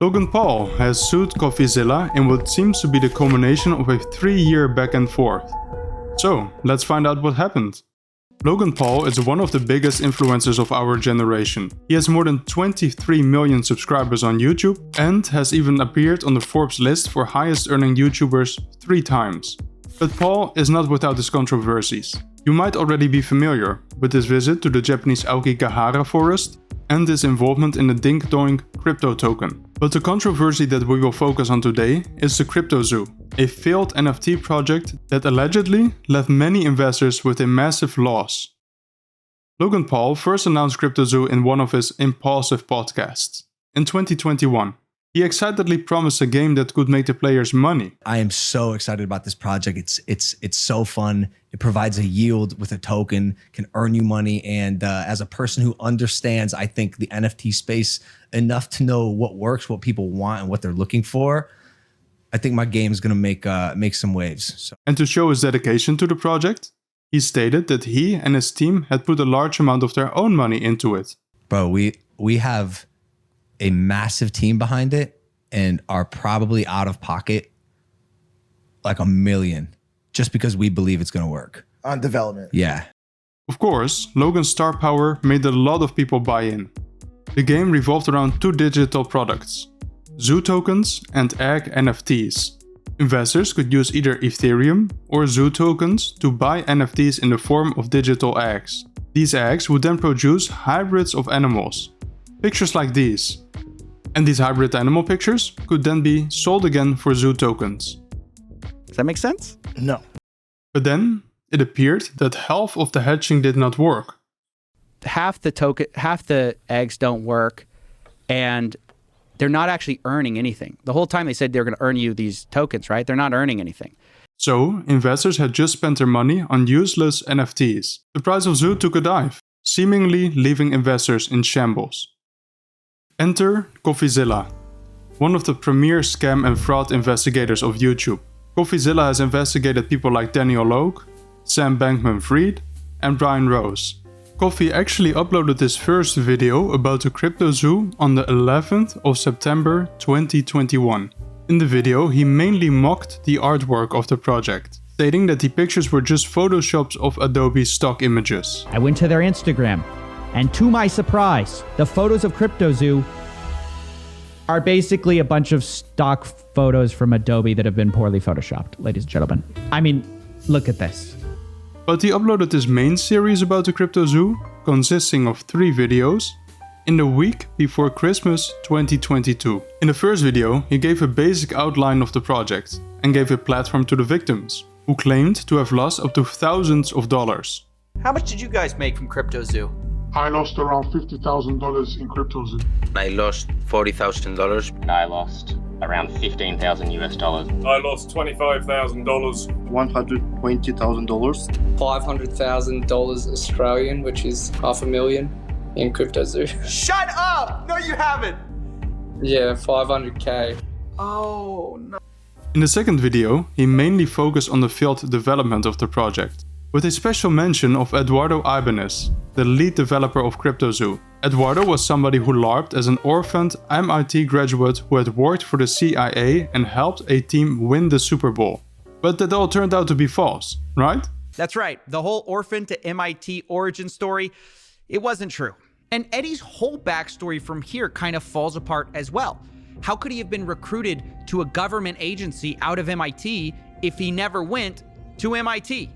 Logan Paul has sued Coffeezilla in what seems to be the culmination of a 3-year back and forth. So, let's find out what happened. Logan Paul is one of the biggest influencers of our generation. He has more than 23 million subscribers on YouTube and has even appeared on the Forbes list for highest earning YouTubers 3 times. But Paul is not without his controversies. You might already be familiar with his visit to the Japanese Aokigahara forest and his involvement in the Dink Doink crypto token. But the controversy that we will focus on today is the Crypto Zoo, a failed NFT project that allegedly left many investors with a massive loss. Logan Paul first announced Crypto Zoo in one of his impulsive podcasts. In 2021, he excitedly promised a game that could make the players money. I am so excited about this project. It's so fun. It provides a yield with a token, can earn you money. And as a person who understands, I think, the NFT space enough to know what works, what people want, and what they're looking for, I think my game is going to make some waves. So. And to show his dedication to the project, he stated that he and his team had put a large amount of their own money into it. Bro, we have a massive team behind it and are probably out of pocket like $1 million just because we believe it's going to work. On development. Yeah. Of course, Logan's star power made a lot of people buy in. The game revolved around 2 digital products, Zoo tokens and Egg NFTs. Investors could use either Ethereum or Zoo tokens to buy NFTs in the form of digital eggs. These eggs would then produce hybrids of animals, pictures like these. And these hybrid animal pictures could then be sold again for Zoo tokens. Does that make sense? No. But then it appeared that half of the hatching did not work. Half the eggs don't work, and they're not actually earning anything. The whole time they said they're going to earn you these tokens, right? They're not earning anything. So, investors had just spent their money on useless NFTs. The price of Zoo took a dive, seemingly leaving investors in shambles. Enter Coffeezilla, one of the premier scam and fraud investigators of YouTube. Coffeezilla has investigated people like Daniel Logue, Sam Bankman-Fried, and Brian Rose. Coffee actually uploaded his first video about the Crypto Zoo on the 11th of September 2021. In the video, he mainly mocked the artwork of the project, stating that the pictures were just photoshops of Adobe stock images. I went to their Instagram, and to my surprise, the photos of Crypto Zoo are basically a bunch of stock photos from Adobe that have been poorly photoshopped, ladies and gentlemen. I mean, look at this. But he uploaded his main series about the Crypto Zoo, consisting of 3 videos, in the week before Christmas 2022. In the first video, he gave a basic outline of the project and gave a platform to the victims, who claimed to have lost up to thousands of dollars. How much did you guys make from Crypto Zoo? I lost around $50,000 in Crypto Zoo. I lost $40,000. And I lost around $15,000 US. I lost $25,000. $120,000. $500,000 Australian, which is $500,000 in Crypto Zoo. Shut up! No, you haven't! Yeah, 500K. Oh, no. In the second video, he mainly focused on the failed development of the project, with a special mention of Eduardo Ibanez, the lead developer of Crypto Zoo. Eduardo was somebody who LARPed as an orphaned MIT graduate who had worked for the CIA and helped a team win the Super Bowl. But that all turned out to be false, right? That's right. The whole orphan to MIT origin story, it wasn't true. And Eddie's whole backstory from here kind of falls apart as well. How could he have been recruited to a government agency out of MIT if he never went to MIT?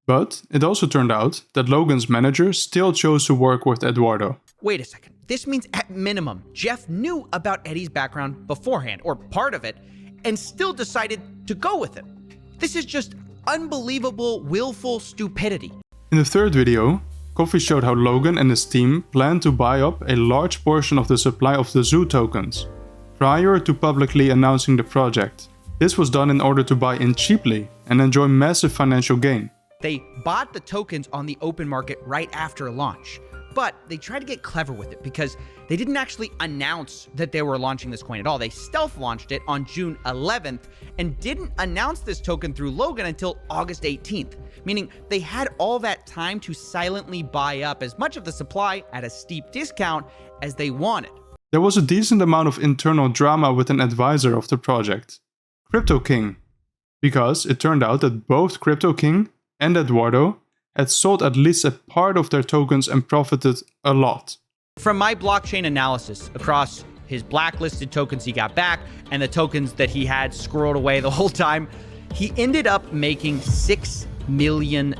But it also turned out that Logan's manager still chose to work with Eduardo. Wait a second. This means at minimum, Jeff knew about Eddie's background beforehand, or part of it, and still decided to go with it. This is just unbelievable, willful stupidity. In the third video, Coffee showed how Logan and his team planned to buy up a large portion of the supply of the Zoo tokens, prior to publicly announcing the project. This was done in order to buy in cheaply and enjoy massive financial gain. They bought the tokens on the open market right after launch, but they tried to get clever with it because they didn't actually announce that they were launching this coin at all. They stealth launched it on June 11th and didn't announce this token through Logan until August 18th, meaning they had all that time to silently buy up as much of the supply at a steep discount as they wanted. there was a decent amount of internal drama with an advisor of the project, Crypto King, because it turned out that both Crypto King and Eduardo had sold at least a part of their tokens and profited a lot. From my blockchain analysis across his blacklisted tokens he got back and the tokens that he had squirreled away the whole time, he ended up making $6 million.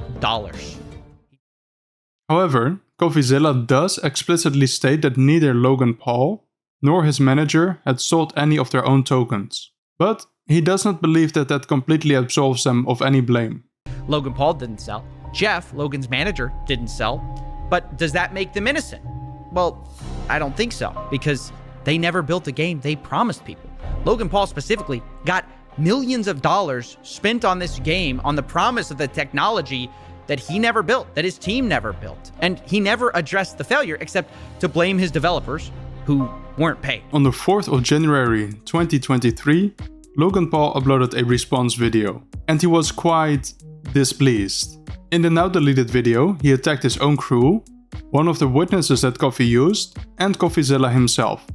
However, Coffeezilla does explicitly state that neither Logan Paul nor his manager had sold any of their own tokens. But he does not believe that that completely absolves them of any blame. Logan Paul didn't sell. Jeff, Logan's manager, didn't sell. But does that make them innocent? Well, I don't think so, because they never built a game they promised people. Logan Paul specifically got millions of dollars spent on this game on the promise of the technology that he never built, that his team never built. And he never addressed the failure except to blame his developers who weren't paid. On the 4th of January 2023, Logan Paul uploaded a response video, and he was quite displeased. In the now deleted video, he attacked his own crew, one of the witnesses that Coffee used, and Coffeezilla himself.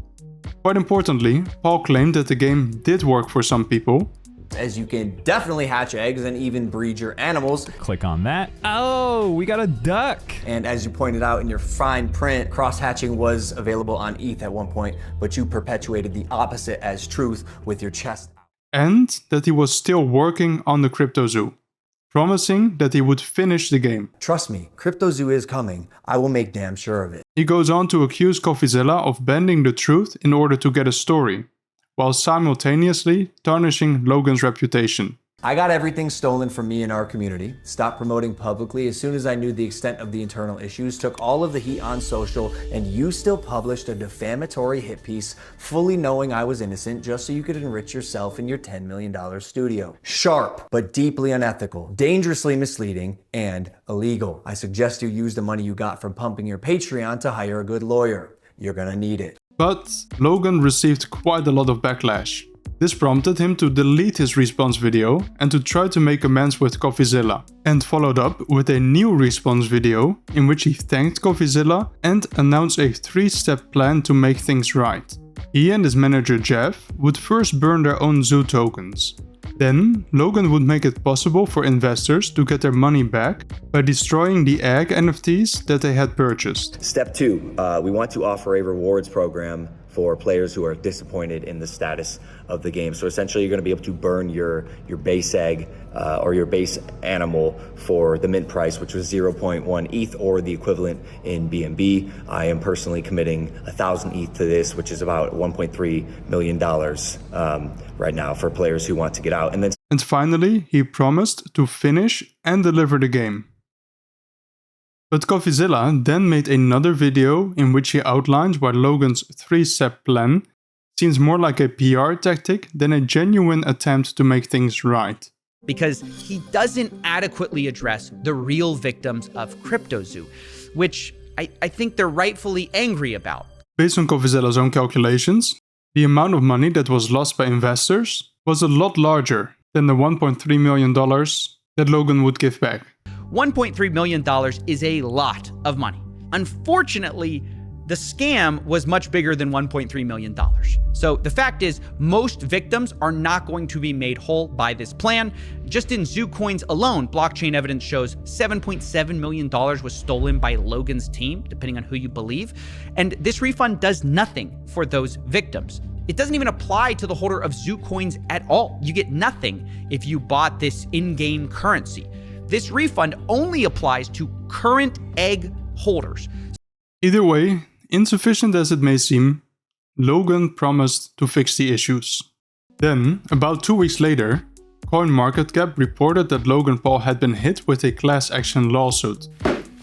Quite importantly, Paul claimed that the game did work for some people, as you can definitely hatch eggs and even breed your animals. Click on that. Oh, we got a duck. And as you pointed out in your fine print, cross-hatching was available on ETH at one point, but you perpetuated the opposite as truth with your chest out. And that he was still working on the Crypto Zoo, promising that he would finish the game. Trust me, Crypto Zoo is coming. I will make damn sure of it. He goes on to accuse Coffeezilla of bending the truth in order to get a story, while simultaneously tarnishing Logan's reputation. I got everything stolen from me and our community, stopped promoting publicly as soon as I knew the extent of the internal issues, took all of the heat on social, and you still published a defamatory hit piece fully knowing I was innocent just so you could enrich yourself in your $10 million studio. Sharp, but deeply unethical, dangerously misleading, and illegal. I suggest you use the money you got from pumping your Patreon to hire a good lawyer. You're gonna need it. But Logan received quite a lot of backlash. This prompted him to delete his response video and to try to make amends with Coffeezilla, and followed up with a new response video in which he thanked Coffeezilla and announced a 3-step plan to make things right. He and his manager Jeff would first burn their own zoo tokens. Then, Logan would make it possible for investors to get their money back by destroying the egg NFTs that they had purchased. Step 2, we want to offer a rewards program for players who are disappointed in the status of the game. So essentially you're gonna be able to burn your base egg or your base animal for the mint price, which was 0.1 ETH or the equivalent in BNB. I am personally committing 1,000 ETH to this, which is about $1.3 million right now for players who want to get out. And finally, he promised to finish and deliver the game. But Coffeezilla then made another video in which he outlined why Logan's 3-step plan seems more like a PR tactic than a genuine attempt to make things right. Because he doesn't adequately address the real victims of CryptoZoo, which I think they're rightfully angry about. Based on Coffeezilla's own calculations, the amount of money that was lost by investors was a lot larger than the $1.3 million that Logan would give back. $1.3 million is a lot of money. Unfortunately, the scam was much bigger than $1.3 million. So the fact is, most victims are not going to be made whole by this plan. Just in Zoo coins alone, blockchain evidence shows $7.7 million was stolen by Logan's team, depending on who you believe. And this refund does nothing for those victims. It doesn't even apply to the holder of Zoo coins at all. You get nothing if you bought this in-game currency. This refund only applies to current egg holders. Either way, insufficient as it may seem, Logan promised to fix the issues. Then, about 2 weeks later, CoinMarketCap reported that Logan Paul had been hit with a class action lawsuit.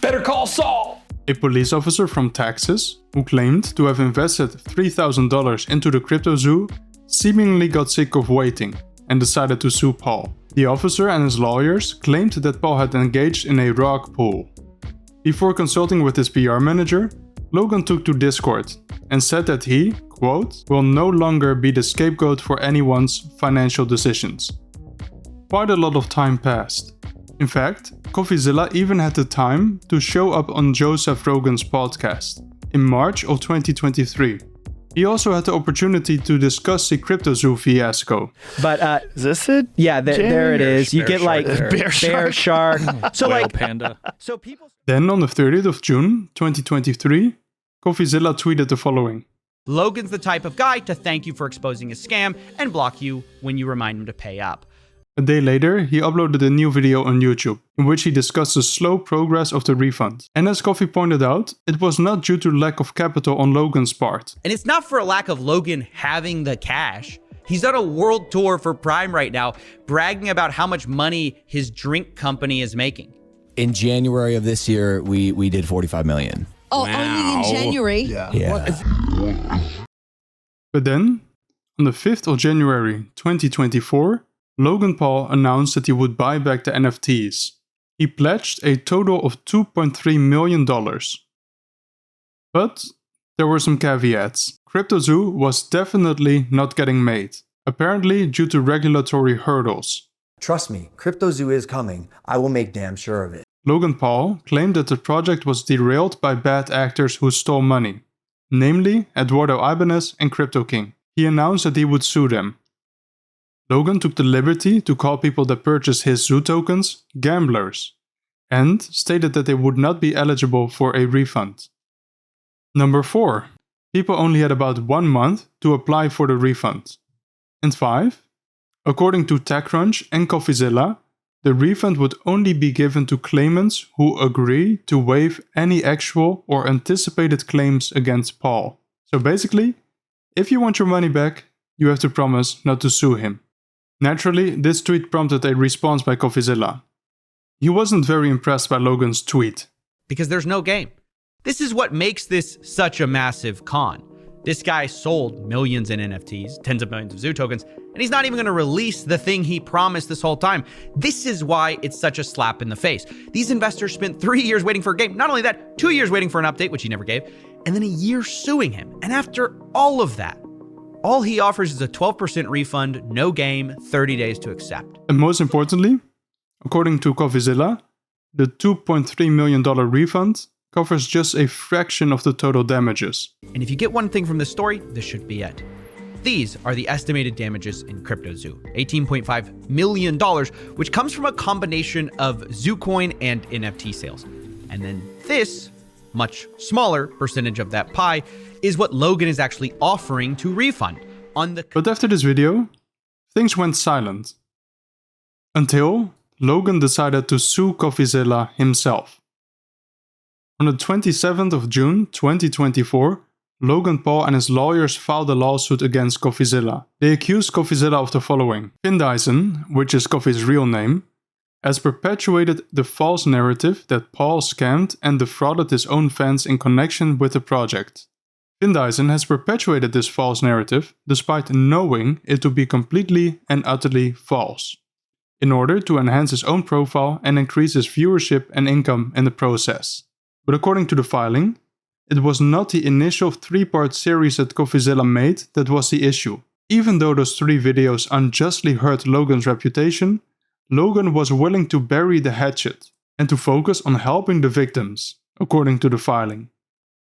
Better call Saul! A police officer from Texas, who claimed to have invested $3,000 into the Crypto Zoo, seemingly got sick of waiting and decided to sue Paul. The officer and his lawyers claimed that Paul had engaged in a rug pull. Before consulting with his PR manager, Logan took to Discord and said that he, quote, will no longer be the scapegoat for anyone's financial decisions. Quite a lot of time passed. In fact, Coffeezilla even had the time to show up on Joseph Rogan's podcast in March of 2023. He also had the opportunity to discuss the CryptoZoo fiasco. But is this it? Yeah, there it is. You get like Bear shark. So Whale like panda. so people. Then on the 30th of June, 2023, Coffeezilla tweeted the following. Logan's the type of guy to thank you for exposing a scam and block you when you remind him to pay up. A day later, he uploaded a new video on YouTube, in which he discussed the slow progress of the refund. And as Coffee pointed out, it was not due to lack of capital on Logan's part. And it's not for a lack of Logan having the cash. He's on a world tour for Prime right now, bragging about how much money his drink company is making. In January of this year, we did 45 million. Oh, only in January? Yeah. But then, on the 5th of January 2024, Logan Paul announced that he would buy back the NFTs. He pledged a total of $2.3 million. But there were some caveats. CryptoZoo was definitely not getting made, apparently due to regulatory hurdles. Trust me, CryptoZoo is coming. I will make damn sure of it. Logan Paul claimed that the project was derailed by bad actors who stole money, namely Eduardo Ibanez and Crypto King. He announced that he would sue them. Logan took the liberty to call people that purchased his Zoo tokens gamblers, and stated that they would not be eligible for a refund. Number 4. People only had about 1 month to apply for the refund. And 5. According to TechCrunch and Coffeezilla, the refund would only be given to claimants who agree to waive any actual or anticipated claims against Paul. So basically, if you want your money back, you have to promise not to sue him. Naturally, this tweet prompted a response by Coffeezilla. He wasn't very impressed by Logan's tweet. Because there's no game. This is what makes this such a massive con. This guy sold millions in NFTs, tens of millions of Zoo tokens, and he's not even going to release the thing he promised this whole time. This is why it's such a slap in the face. These investors spent 3 years waiting for a game. Not only that, 2 years waiting for an update, which he never gave, and then a year suing him. And after all of that, all he offers is a 12% refund, no game, 30 days to accept. And most importantly, according to Coffeezilla, the $2.3 million refund covers just a fraction of the total damages. And if you get one thing from this story, this should be it. These are the estimated damages in CryptoZoo, $18.5 million, which comes from a combination of ZooCoin and NFT sales. And then this, much smaller percentage of that pie, is what Logan is actually offering to refund. But after this video, things went silent. Until Logan decided to sue Coffeezilla himself. On the 27th of June 2024, Logan Paul and his lawyers filed a lawsuit against Coffeezilla. They accused Coffeezilla of the following. Finn Dyson, which is Coffee's real name, has perpetuated the false narrative that Paul scammed and defrauded his own fans in connection with the project. Finn Dyson has perpetuated this false narrative despite knowing it to be completely and utterly false, in order to enhance his own profile and increase his viewership and income in the process. But according to the filing, it was not the initial 3-part series that Coffeezilla made that was the issue. Even though those 3 videos unjustly hurt Logan's reputation, Logan was willing to bury the hatchet and to focus on helping the victims, according to the filing.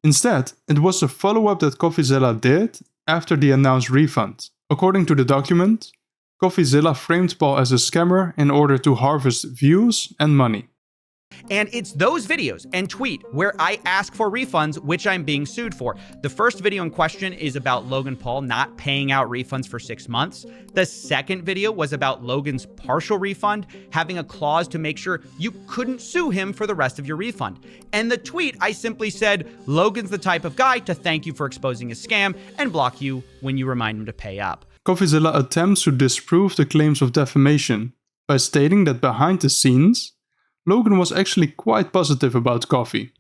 Instead, it was the follow-up that Coffeezilla did after the announced refund. According to the document, Coffeezilla framed Paul as a scammer in order to harvest views and money. And it's those videos and tweet where I ask for refunds, which I'm being sued for. The first video in question is about Logan Paul not paying out refunds for 6 months. The second video was about Logan's partial refund, having a clause to make sure you couldn't sue him for the rest of your refund. And the tweet, I simply said, Logan's the type of guy to thank you for exposing a scam and block you when you remind him to pay up. Coffeezilla attempts to disprove the claims of defamation by stating that behind the scenes, Logan was actually quite positive about Coffee.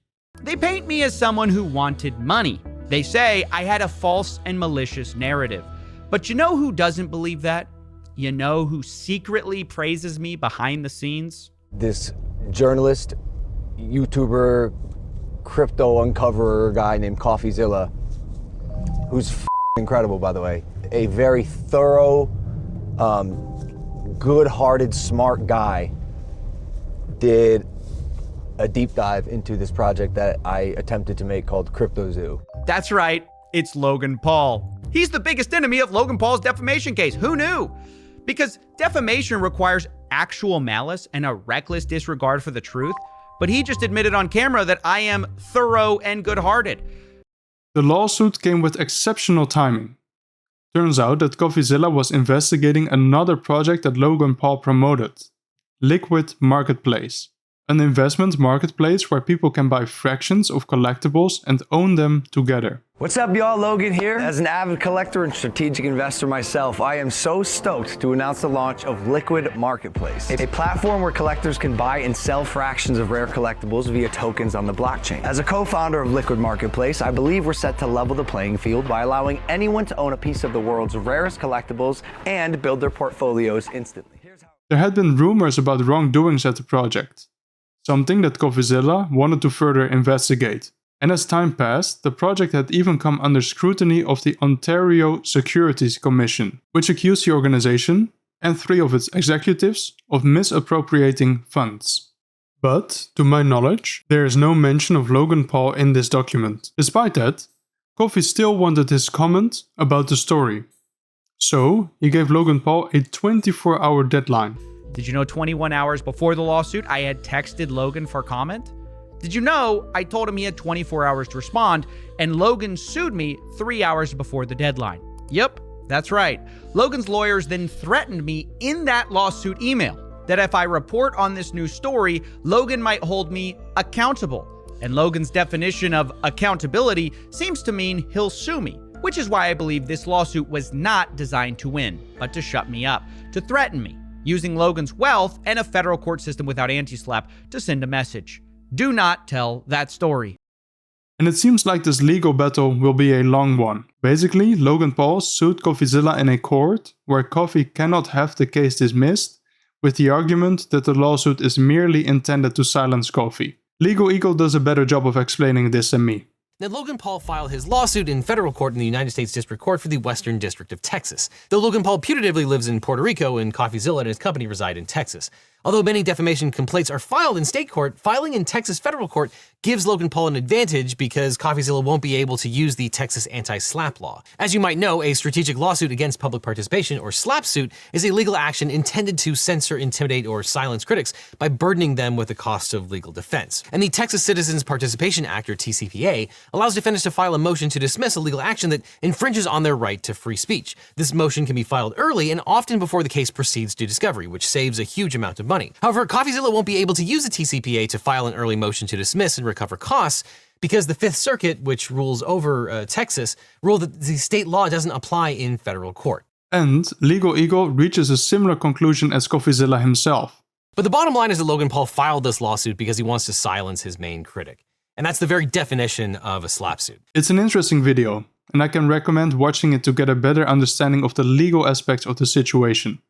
They paint me as someone who wanted money. They say I had a false and malicious narrative. But you know who doesn't believe that? You know who secretly praises me behind the scenes? This journalist, YouTuber, crypto uncoverer guy named Coffeezilla, who's incredible, by the way. A very thorough, good-hearted, smart guy, did a deep dive into this project that I attempted to make called CryptoZoo. That's right. it's Logan Paul. He's the biggest enemy of Logan Paul's defamation case. Who knew? Because defamation requires actual malice and a reckless disregard for the truth, but he just admitted on camera that I am thorough and good-hearted. The lawsuit came with exceptional timing. Turns out that Coffeezilla was investigating another project that Logan Paul promoted, Liquid Marketplace, an investment marketplace where people can buy fractions of collectibles and own them together. What's up, y'all? Logan here. As an avid collector and strategic investor myself, I am so stoked to announce the launch of Liquid Marketplace, a platform where collectors can buy and sell fractions of rare collectibles via tokens on the blockchain. As a co-founder of Liquid Marketplace, I believe we're set to level the playing field by allowing anyone to own a piece of the world's rarest collectibles and build their portfolios instantly. There had been rumors about wrongdoings at the project, something that Coffeezilla wanted to further investigate. And as time passed, the project had even come under scrutiny of the Ontario Securities Commission, which accused the organization and 3 of its executives of misappropriating funds. But, to my knowledge, there is no mention of Logan Paul in this document. Despite that, Coffee still wanted his comment about the story. So, he gave Logan Paul a 24-hour deadline. Did you know 21 hours before the lawsuit, I had texted Logan for comment? Did you know I told him he had 24 hours to respond, and Logan sued me 3 hours before the deadline? Yep, that's right. Logan's lawyers then threatened me in that lawsuit email that if I report on this new story, Logan might hold me accountable. And Logan's definition of accountability seems to mean he'll sue me, which is why I believe this lawsuit was not designed to win, but to shut me up, to threaten me, using Logan's wealth and a federal court system without anti-slap to send a message. Do not tell that story. And it seems like this legal battle will be a long one. Basically, Logan Paul sued Coffeezilla in a court where Coffee cannot have the case dismissed with the argument that the lawsuit is merely intended to silence Coffee. Legal Eagle does a better job of explaining this than me. Now, Logan Paul filed his lawsuit in federal court in the United States District Court for the Western District of Texas, though Logan Paul putatively lives in Puerto Rico and Coffeezilla and his company reside in Texas. Although many defamation complaints are filed in state court, filing in Texas federal court gives Logan Paul an advantage because Coffeezilla won't be able to use the Texas anti-SLAPP law. As you might know, a strategic lawsuit against public participation, or SLAPP suit, is a legal action intended to censor, intimidate, or silence critics by burdening them with the cost of legal defense. And the Texas Citizens Participation Act, or TCPA, allows defendants to file a motion to dismiss a legal action that infringes on their right to free speech. This motion can be filed early and often before the case proceeds to discovery, which saves a huge amount of money. However, Coffeezilla won't be able to use the TCPA to file an early motion to dismiss and recover costs because the Fifth Circuit, which rules over Texas, ruled that the state law doesn't apply in federal court. And Legal Eagle reaches a similar conclusion as Coffeezilla himself. But the bottom line is that Logan Paul filed this lawsuit because he wants to silence his main critic. And that's the very definition of a SLAPP suit. It's an interesting video, and I can recommend watching it to get a better understanding of the legal aspects of the situation.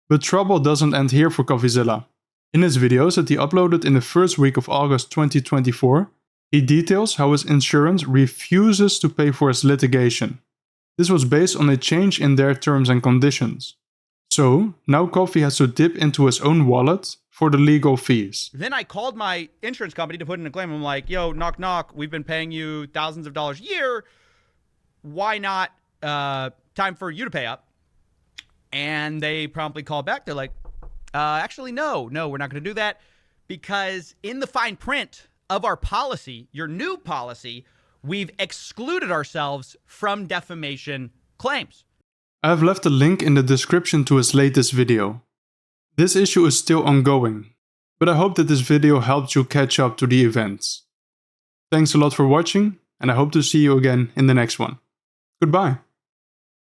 But trouble doesn't end here for Coffeezilla. In his videos that he uploaded in the first week of August 2024, he details how his insurance refuses to pay for his litigation. This was based on a change in their terms and conditions. So, now Coffee has to dip into his own wallet for the legal fees. Then I called my insurance company to put in a claim. I'm like, yo, knock, knock, we've been paying you thousands of dollars a year. Why not time for you to pay up? And they promptly called back. They're like, actually, no, we're not going to do that because in the fine print of our policy, your new policy, we've excluded ourselves from defamation claims. I have left a link in the description to his latest video. This issue is still ongoing, but I hope that this video helped you catch up to the events. Thanks a lot for watching, and I hope to see you again in the next one. Goodbye.